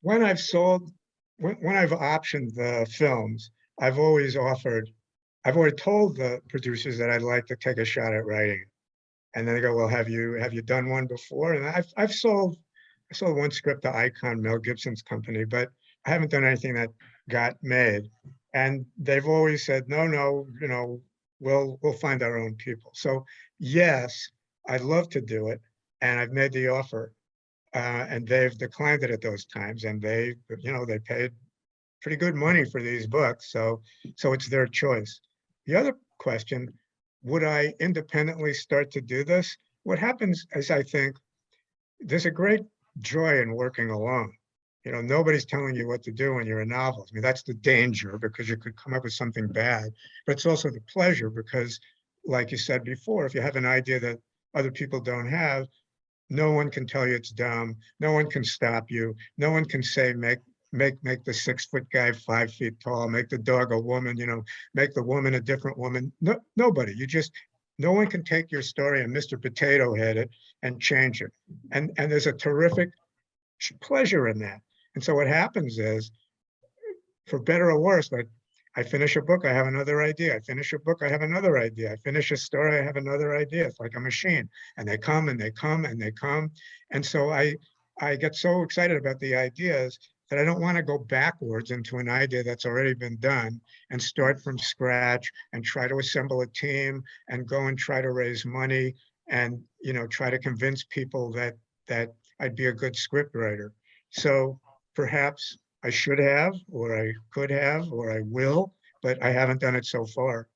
when I've sold, when I've optioned the films, I've always offered, I've already told the producers that I'd like to take a shot at writing it. And then they go, well, have you done one before? And I sold one script to Icon, Mel Gibson's company, but I haven't done anything that got made. And they've always said, no, no, we'll find our own people. So yes, I'd love to do it. And I've made the offer. And they've declined it at those times. And they paid pretty good money for these books. So it's their choice. The other question, would I independently start to do this? What happens is, I think there's a great joy in working alone. Nobody's telling you what to do when you're a novelist. I mean, that's the danger, because you could come up with something bad, but it's also the pleasure because, like you said before, if you have an idea that other people don't have, no one can tell you it's dumb. No one can stop you. No one can say, make the 6-foot guy 5 feet tall, make the dog a woman, make the woman a different woman. No, nobody. No one can take your story and Mr. Potato Head it and change it. And there's a terrific pleasure in that. And so what happens is, for better or worse, like, I finish a book, I have another idea. I finish a book, I have another idea. I finish a story, I have another idea. It's like a machine, and they come and they come and they come. And so I get so excited about the ideas that I don't want to go backwards into an idea that's already been done and start from scratch and try to assemble a team and go and try to raise money and try to convince people that I'd be a good script writer. So perhaps I should have, or I could have, or I will, but I haven't done it so far.